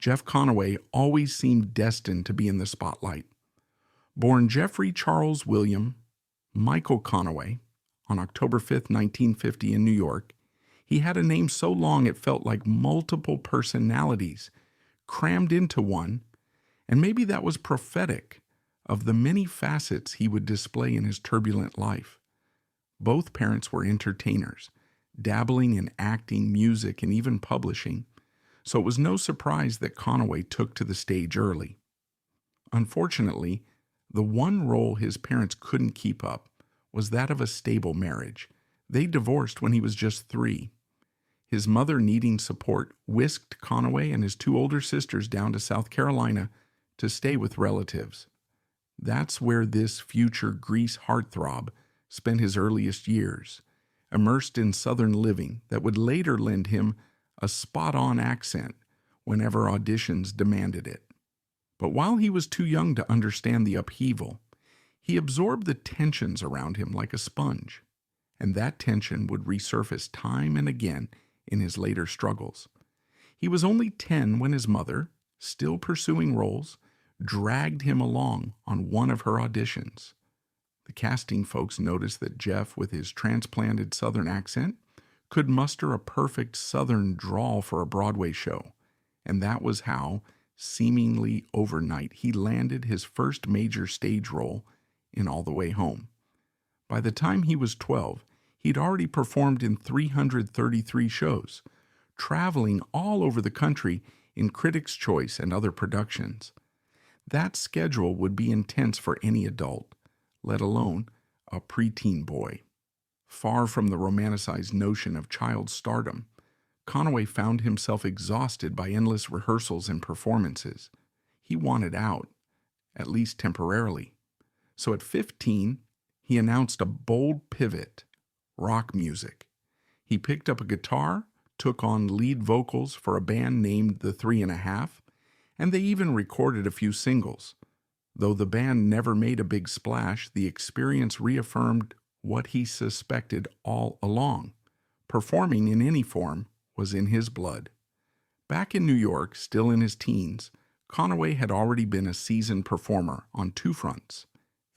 Jeff Conaway always seemed destined to be in the spotlight. Born Jeffrey Charles William Michael Conaway on October 5, 1950 in New York, he had a name so long it felt like multiple personalities crammed into one, and maybe that was prophetic of the many facets he would display in his turbulent life. Both parents were entertainers, dabbling in acting, music, and even publishing, so it was no surprise that Conaway took to the stage early. Unfortunately, the one role his parents couldn't keep up was that of a stable marriage. They divorced when he was just 3. His mother, needing support, whisked Conaway and his 2 older sisters down to South Carolina to stay with relatives. That's where this future Grease heartthrob spent his earliest years, immersed in Southern living that would later lend him a spot-on accent whenever auditions demanded it. But while he was too young to understand the upheaval, he absorbed the tensions around him like a sponge, and that tension would resurface time and again in his later struggles. He was only 10 when his mother, still pursuing roles, dragged him along on one of her auditions. The casting folks noticed that Jeff, with his transplanted Southern accent, could muster a perfect Southern drawl for a Broadway show, and that was how, seemingly overnight, he landed his first major stage role in All the Way Home. By the time he was 12, he'd already performed in 333 shows, traveling all over the country in Critics' Choice and other productions. That schedule would be intense for any adult, let alone a preteen boy. Far from the romanticized notion of child stardom, Conaway found himself exhausted by endless rehearsals and performances. He wanted out, at least temporarily. So at 15, he announced a bold pivot: rock music. He picked up a guitar, took on lead vocals for a band named The 3½, and they even recorded a few singles. Though the band never made a big splash, the experience reaffirmed what he suspected all along: performing in any form was in his blood. Back in New York, still in his teens, Conaway had already been a seasoned performer on 2 fronts: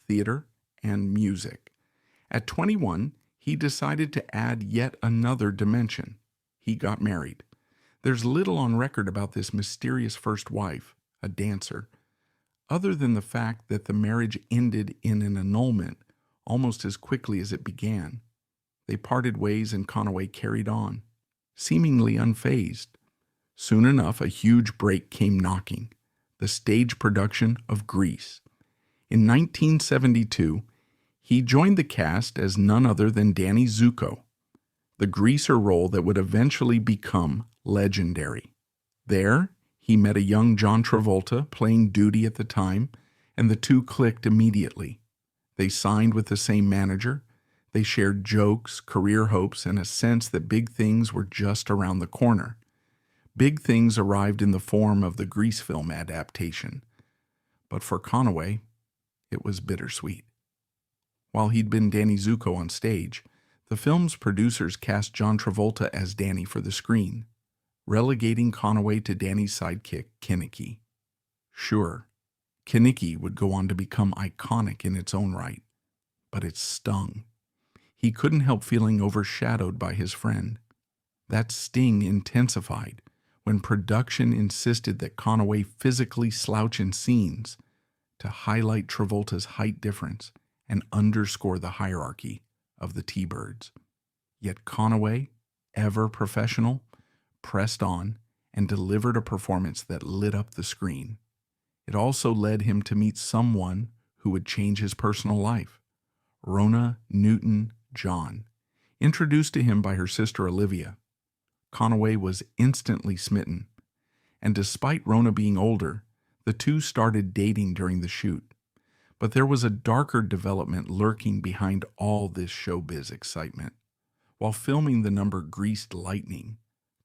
theater and music. At 21, he decided to add yet another dimension. He got married. There's little on record about this mysterious first wife, a dancer, other than the fact that the marriage ended in an annulment almost as quickly as it began. They parted ways and Conaway carried on, seemingly unfazed. Soon enough, a huge break came knocking: the stage production of Grease. In 1972, he joined the cast as none other than Danny Zuko, the greaser role that would eventually become legendary. There, he met a young John Travolta playing duty at the time, and the two clicked immediately. They signed with the same manager. They shared jokes, career hopes, and a sense that big things were just around the corner. Big things arrived in the form of the Grease film adaptation. But for Conaway, it was bittersweet. While he'd been Danny Zuko on stage, the film's producers cast John Travolta as Danny for the screen, relegating Conaway to Danny's sidekick, Kenickie. Sure, Kenickie would go on to become iconic in its own right, but it stung. He couldn't help feeling overshadowed by his friend. That sting intensified when production insisted that Conaway physically slouch in scenes to highlight Travolta's height difference and underscore the hierarchy of the T-Birds. Yet Conaway, ever professional, pressed on and delivered a performance that lit up the screen. It also led him to meet someone who would change his personal life: Rona Newton-John, introduced to him by her sister Olivia. Conaway was instantly smitten, and despite Rona being older, the two started dating during the shoot. But there was a darker development lurking behind all this showbiz excitement. While filming the number Greased Lightning,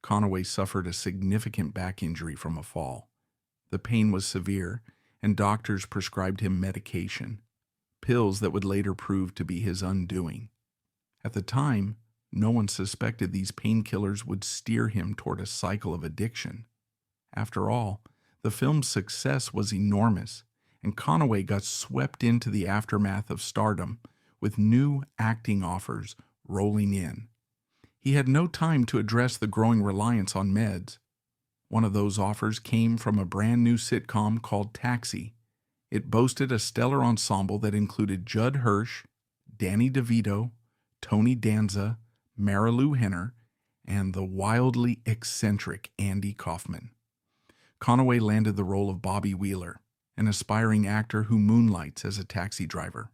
Conaway suffered a significant back injury from a fall. The pain was severe, and doctors prescribed him medication, pills that would later prove to be his undoing. At the time, no one suspected these painkillers would steer him toward a cycle of addiction. After all, The film's success was enormous, and Conaway got swept into the aftermath of stardom with new acting offers rolling in. He had no time to address the growing reliance on meds. One of those offers came from a brand new sitcom called Taxi. It boasted a stellar ensemble that included Judd Hirsch, Danny DeVito, Tony Danza, Marilu Henner, and the wildly eccentric Andy Kaufman. Conaway landed the role of Bobby Wheeler, an aspiring actor who moonlights as a taxi driver.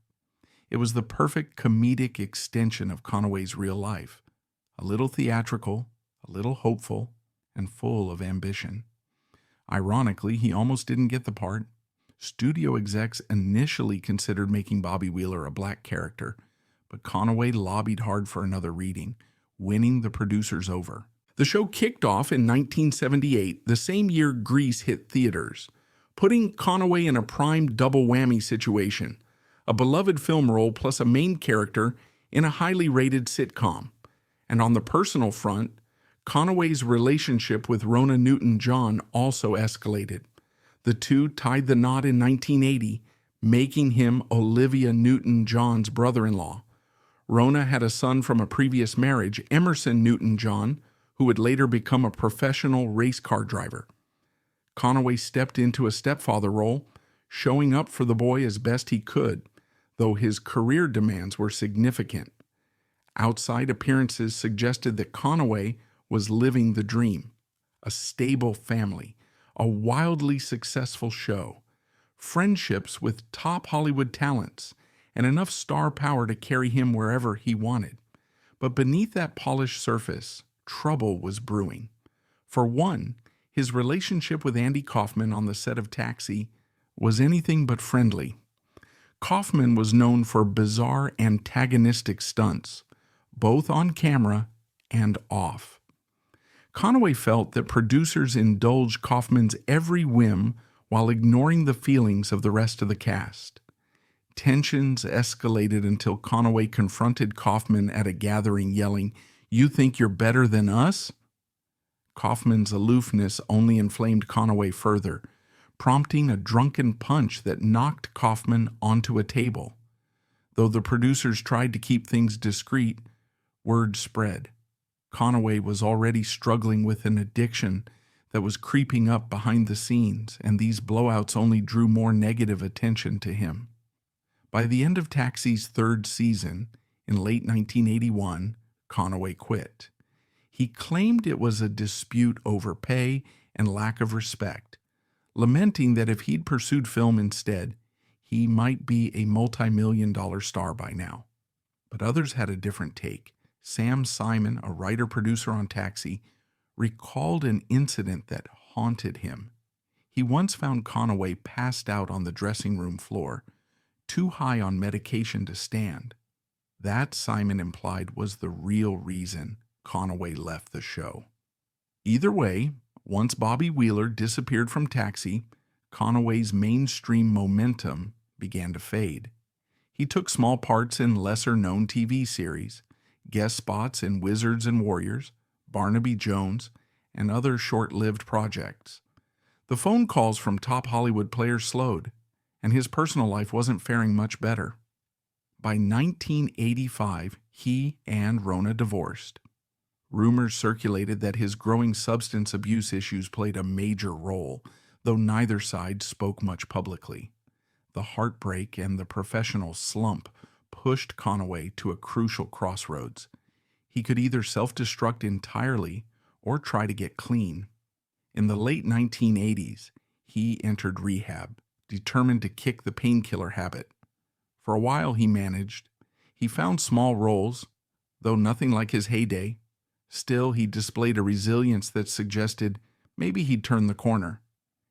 It was the perfect comedic extension of Conaway's real life, a little theatrical, a little hopeful, and full of ambition. Ironically, he almost didn't get the part. Studio execs initially considered making Bobby Wheeler a black character, but Conaway lobbied hard for another reading, winning the producers over. The show kicked off in 1978, the same year Grease hit theaters, putting Conaway in a prime double whammy situation, a beloved film role plus a main character in a highly rated sitcom. And on the personal front, Conaway's relationship with Rona Newton-John also escalated. The two tied the knot in 1980, making him Olivia Newton-John's brother-in-law. Rona had a son from a previous marriage, Emerson Newton-John, who would later become a professional race car driver. Conaway stepped into a stepfather role, showing up for the boy as best he could, though his career demands were significant. Outside appearances suggested that Conaway was living the dream: a stable family, a wildly successful show, friendships with top Hollywood talents, and enough star power to carry him wherever he wanted. But beneath that polished surface, trouble was brewing. For one, his relationship with Andy Kaufman on the set of Taxi was anything but friendly. Kaufman was known for bizarre antagonistic stunts, both on camera and off. Conaway felt that producers indulged Kaufman's every whim while ignoring the feelings of the rest of the cast. Tensions escalated until Conaway confronted Kaufman at a gathering, yelling, "You think you're better than us?" Kaufman's aloofness only inflamed Conaway further, prompting a drunken punch that knocked Kaufman onto a table. Though the producers tried to keep things discreet, word spread. Conaway was already struggling with an addiction that was creeping up behind the scenes, and these blowouts only drew more negative attention to him. By the end of Taxi's third season, in late 1981, Conaway quit. He claimed it was a dispute over pay and lack of respect, lamenting that if he'd pursued film instead, he might be a multi-million-dollar star by now. But others had a different take. Sam Simon, a writer-producer on Taxi, recalled an incident that haunted him. He once found Conaway passed out on the dressing room floor, too high on medication to stand. That, Simon implied, was the real reason Conaway left the show. Either way, once Bobby Wheeler disappeared from Taxi, Conaway's mainstream momentum began to fade. He took small parts in lesser-known TV series, guest spots in Wizards and Warriors, Barnaby Jones, and other short-lived projects. The phone calls from top Hollywood players slowed, and his personal life wasn't faring much better. By 1985, he and Rona divorced. Rumors circulated that his growing substance abuse issues played a major role, though neither side spoke much publicly. The heartbreak and the professional slump pushed Conaway to a crucial crossroads. He could either self-destruct entirely or try to get clean. In the late 1980s, he entered rehab, determined to kick the painkiller habit. For a while he managed. He found small roles, though nothing like his heyday. Still, he displayed a resilience that suggested maybe he'd turn the corner.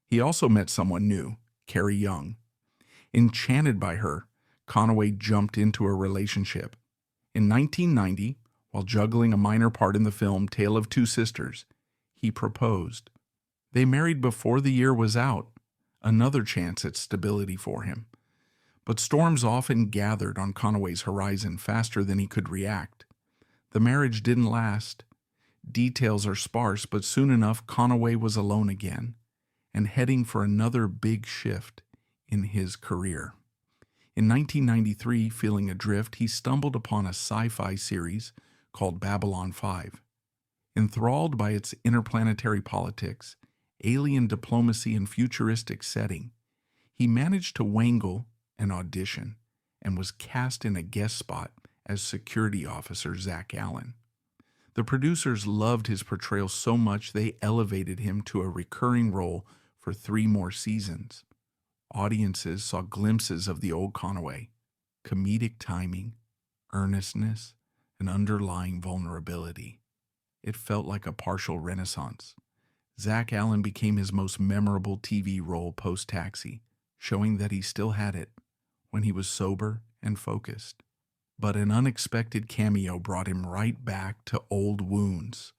He also met someone new, Carrie Young. Enchanted by her, Conaway jumped into a relationship. In 1990, while juggling a minor part in the film Tale of Two Sisters, he proposed. They married before the year was out, another chance at stability for him. But storms often gathered on Conaway's horizon faster than he could react. The marriage didn't last. Details are sparse, but soon enough Conaway was alone again, and heading for another big shift in his career. In 1993, feeling adrift, he stumbled upon a sci-fi series called Babylon 5. Enthralled by its interplanetary politics, alien diplomacy, and futuristic setting, he managed to wangle an audition and was cast in a guest spot as security officer Zach Allen. The producers loved his portrayal so much they elevated him to a recurring role for 3 more seasons. Audiences saw glimpses of the old Conaway, comedic timing, earnestness, and underlying vulnerability. It felt like a partial renaissance. Zach Allen became his most memorable TV role post-Taxi, showing that he still had it when he was sober and focused. But an unexpected cameo brought him right back to old wounds.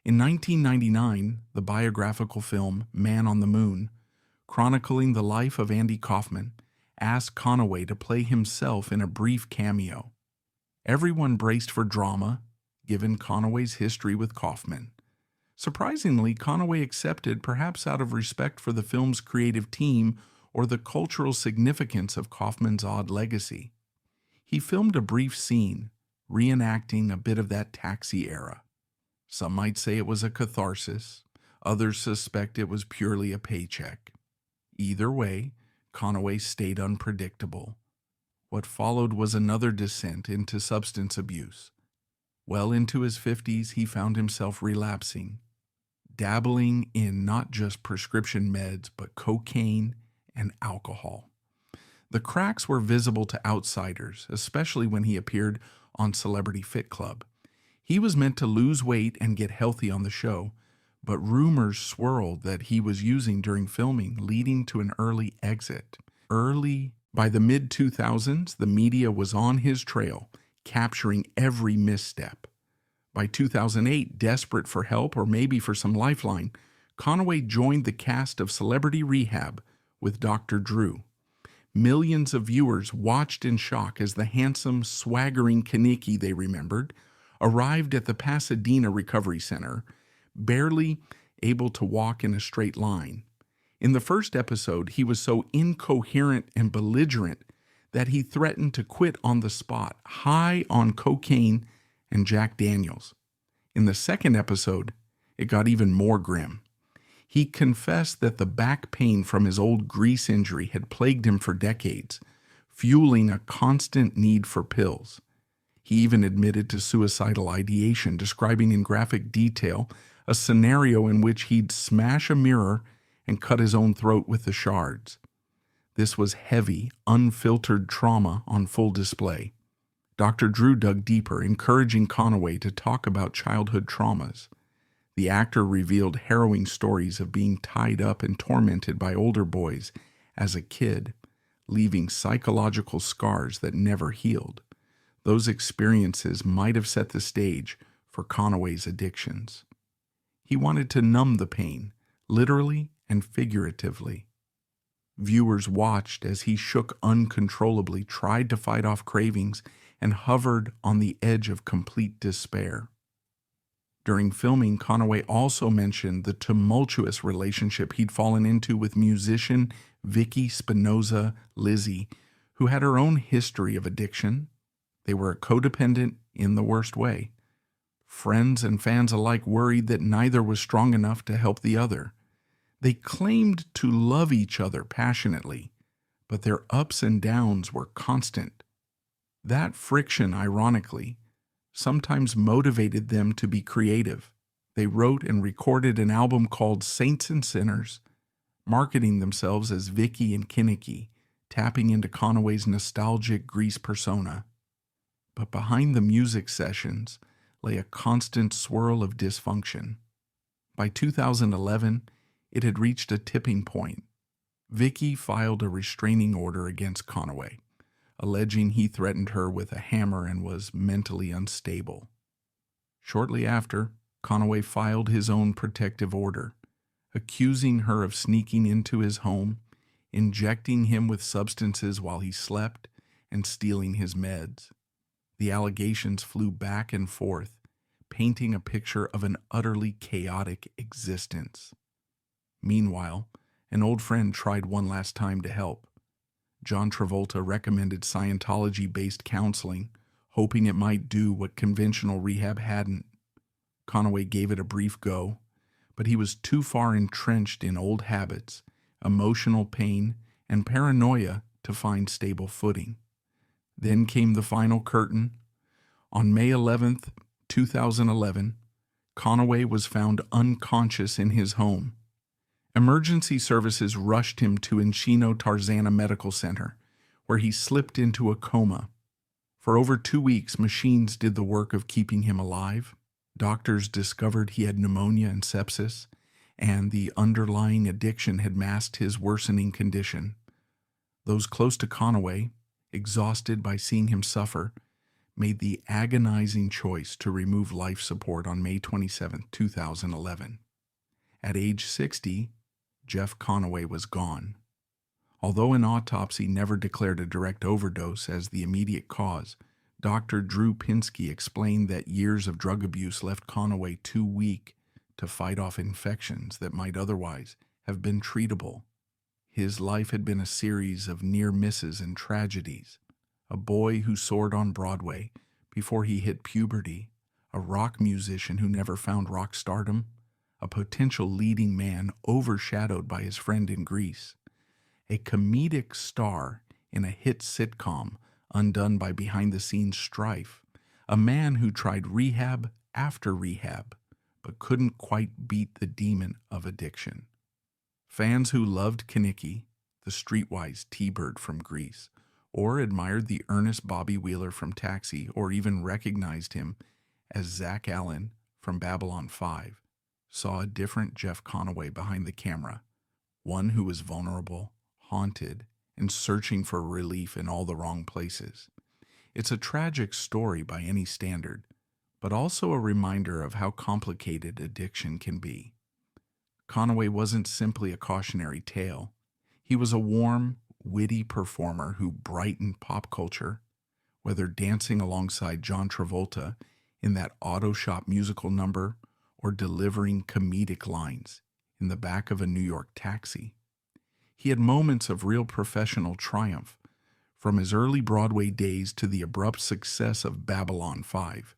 In 1999, the biographical film Man on the Moon, chronicling the life of Andy Kaufman, asked Conaway to play himself in a brief cameo. Everyone braced for drama, given Conaway's history with Kaufman. Surprisingly, Conaway accepted, perhaps out of respect for the film's creative team or the cultural significance of Kaufman's odd legacy. He filmed a brief scene, reenacting a bit of that Taxi era. Some might say it was a catharsis, others suspect it was purely a paycheck. Either way, Conaway stayed unpredictable. What followed was another descent into substance abuse. Well into his 50s, he found himself relapsing, dabbling in not just prescription meds, but cocaine and alcohol. The cracks were visible to outsiders, especially when he appeared on Celebrity Fit Club. He was meant to lose weight and get healthy on the show, but rumors swirled that he was using during filming, leading to an early exit. By the mid-2000s, the media was on his trail, capturing every misstep. By 2008, desperate for help or maybe for some lifeline, Conaway joined the cast of Celebrity Rehab with Dr. Drew. Millions of viewers watched in shock as the handsome, swaggering Kenickie they remembered arrived at the Pasadena Recovery Center, barely able to walk in a straight line. In the first episode, he was so incoherent and belligerent that he threatened to quit on the spot, high on cocaine and Jack Daniels. In the second episode, it got even more grim. He confessed that the back pain from his old grease injury had plagued him for decades, fueling a constant need for pills. He even admitted to suicidal ideation, describing in graphic detail a scenario in which he'd smash a mirror and cut his own throat with the shards. This was heavy, unfiltered trauma on full display. Dr. Drew dug deeper, encouraging Conaway to talk about childhood traumas. The actor revealed harrowing stories of being tied up and tormented by older boys as a kid, leaving psychological scars that never healed. Those experiences might have set the stage for Conaway's addictions. He wanted to numb the pain, literally and figuratively. Viewers watched as he shook uncontrollably, tried to fight off cravings, and hovered on the edge of complete despair. During filming, Conaway also mentioned the tumultuous relationship he'd fallen into with musician Vicky Spinoza Lizzie, who had her own history of addiction. They were codependent in the worst way. Friends and fans alike worried that neither was strong enough to help the other. They claimed to love each other passionately, but their ups and downs were constant. That friction, ironically, sometimes motivated them to be creative. They wrote and recorded an album called Saints and Sinners, marketing themselves as Vicky and Kenickie, tapping into Conaway's nostalgic Grease persona. But behind the music sessions lay a constant swirl of dysfunction. By 2011, it had reached a tipping point. Vicky filed a restraining order against Conaway, alleging he threatened her with a hammer and was mentally unstable. Shortly after, Conaway filed his own protective order, accusing her of sneaking into his home, injecting him with substances while he slept, and stealing his meds. The allegations flew back and forth, painting a picture of an utterly chaotic existence. Meanwhile, an old friend tried one last time to help. John Travolta recommended Scientology-based counseling, hoping it might do what conventional rehab hadn't. Conaway gave it a brief go, but he was too far entrenched in old habits, emotional pain, and paranoia to find stable footing. Then came the final curtain. On May 11th, 2011, Conaway was found unconscious in his home. Emergency services rushed him to Encino Tarzana Medical Center, where he slipped into a coma. For over 2 weeks, machines did the work of keeping him alive. Doctors discovered he had pneumonia and sepsis, and the underlying addiction had masked his worsening condition. Those close to Conaway, exhausted by seeing him suffer, made the agonizing choice to remove life support on May 27, 2011. At age 60, Jeff Conaway was gone. Although an autopsy never declared a direct overdose as the immediate cause, Dr. Drew Pinsky explained that years of drug abuse left Conaway too weak to fight off infections that might otherwise have been treatable. His life had been a series of near misses and tragedies. A boy who soared on Broadway before he hit puberty, a rock musician who never found rock stardom, a potential leading man overshadowed by his friend in Greece, a comedic star in a hit sitcom undone by behind-the-scenes strife, a man who tried rehab after rehab but couldn't quite beat the demon of addiction. Fans who loved Kenickie, the streetwise T-Bird from Greece, or admired the earnest Bobby Wheeler from Taxi, or even recognized him as Zach Allen from Babylon 5, saw a different Jeff Conaway behind the camera, one who was vulnerable, haunted, and searching for relief in all the wrong places. It's a tragic story by any standard, but also a reminder of how complicated addiction can be. Conaway wasn't simply a cautionary tale. He was a warm, witty performer who brightened pop culture, whether dancing alongside John Travolta in that auto shop musical number or delivering comedic lines in the back of a New York taxi. He had moments of real professional triumph, from his early Broadway days to the abrupt success of Babylon 5.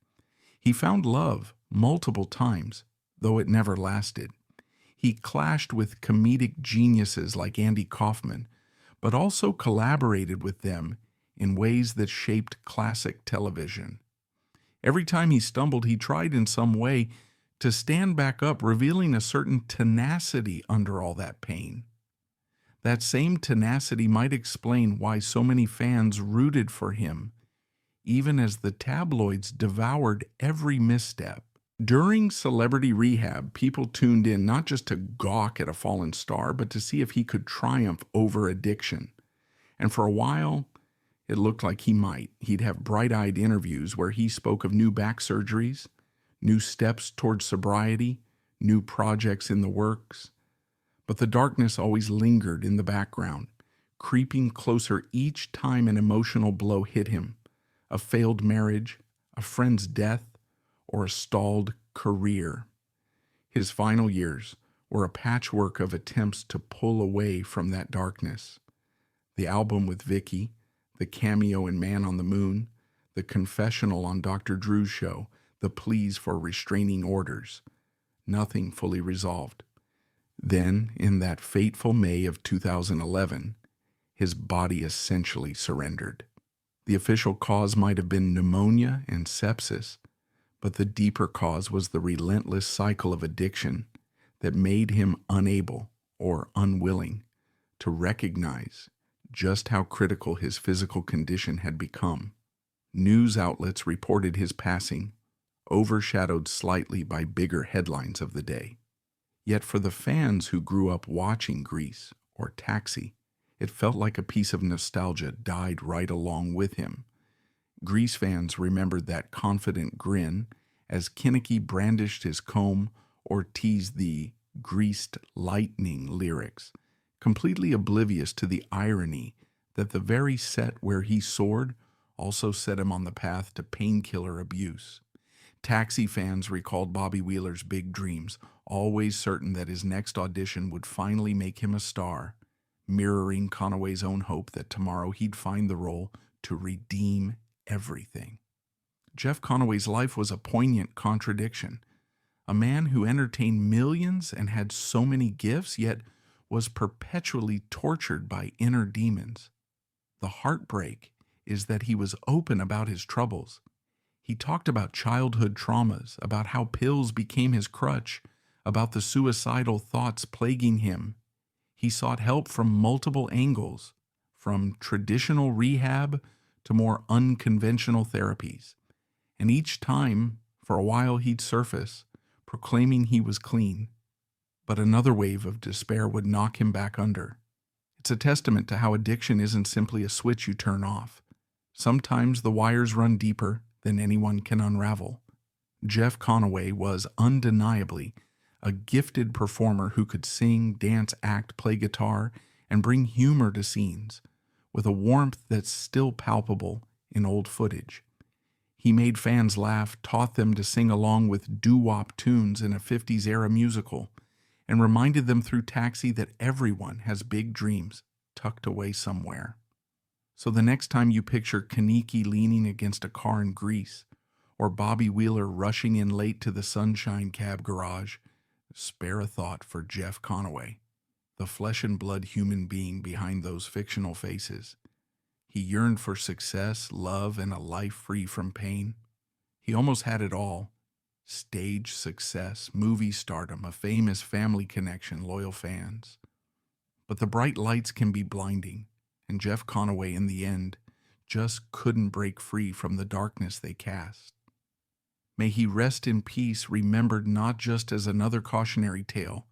He found love multiple times, though it never lasted. He clashed with comedic geniuses like Andy Kaufman, but also collaborated with them in ways that shaped classic television. Every time he stumbled, he tried in some way to stand back up, revealing a certain tenacity under all that pain. That same tenacity might explain why so many fans rooted for him, even as the tabloids devoured every misstep. During Celebrity Rehab, people tuned in not just to gawk at a fallen star, but to see if he could triumph over addiction. And for a while, it looked like he might. He'd have bright-eyed interviews where he spoke of new back surgeries, new steps towards sobriety, new projects in the works. But the darkness always lingered in the background, creeping closer each time an emotional blow hit him. A failed marriage, a friend's death, or a stalled career. His final years were a patchwork of attempts to pull away from that darkness. The album with Vicky, the cameo in Man on the Moon, the confessional on Dr. Drew's show, the pleas for restraining orders. Nothing fully resolved. Then, in that fateful May of 2011, his body essentially surrendered. The official cause might have been pneumonia and sepsis, but the deeper cause was the relentless cycle of addiction that made him unable or unwilling to recognize just how critical his physical condition had become. News outlets reported his passing, overshadowed slightly by bigger headlines of the day. Yet for the fans who grew up watching Grease or Taxi, it felt like a piece of nostalgia died right along with him. Grease fans remembered that confident grin as Kenickie brandished his comb or teased the greased lightning lyrics, completely oblivious to the irony that the very set where he soared also set him on the path to painkiller abuse. Taxi fans recalled Bobby Wheeler's big dreams, always certain that his next audition would finally make him a star, mirroring Conaway's own hope that tomorrow he'd find the role to redeem everything. Jeff Conaway's life was a poignant contradiction. A man who entertained millions and had so many gifts, yet was perpetually tortured by inner demons. The heartbreak is that he was open about his troubles. He talked about childhood traumas, about how pills became his crutch, about the suicidal thoughts plaguing him. He sought help from multiple angles, from traditional rehab to more unconventional therapies. And each time, for a while, he'd surface, proclaiming he was clean. But another wave of despair would knock him back under. It's a testament to how addiction isn't simply a switch you turn off. Sometimes the wires run deeper than anyone can unravel. Jeff Conaway was undeniably a gifted performer who could sing, dance, act, play guitar, and bring humor to scenes with a warmth that's still palpable in old footage. He made fans laugh, taught them to sing along with doo-wop tunes in a 50s-era musical, and reminded them through Taxi that everyone has big dreams tucked away somewhere. So the next time you picture Kenickie leaning against a car in Greece, or Bobby Wheeler rushing in late to the Sunshine Cab garage, spare a thought for Jeff Conaway, the flesh and blood human being behind those fictional faces. He yearned for success, love, and a life free from pain. He almost had it all: stage success, movie stardom, a famous family connection, loyal fans. But the bright lights can be blinding, and Jeff Conaway, in the end, just couldn't break free from the darkness they cast. May he rest in peace, remembered not just as another cautionary tale,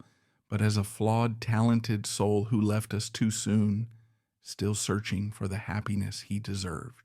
but as a flawed, talented soul who left us too soon, still searching for the happiness he deserved.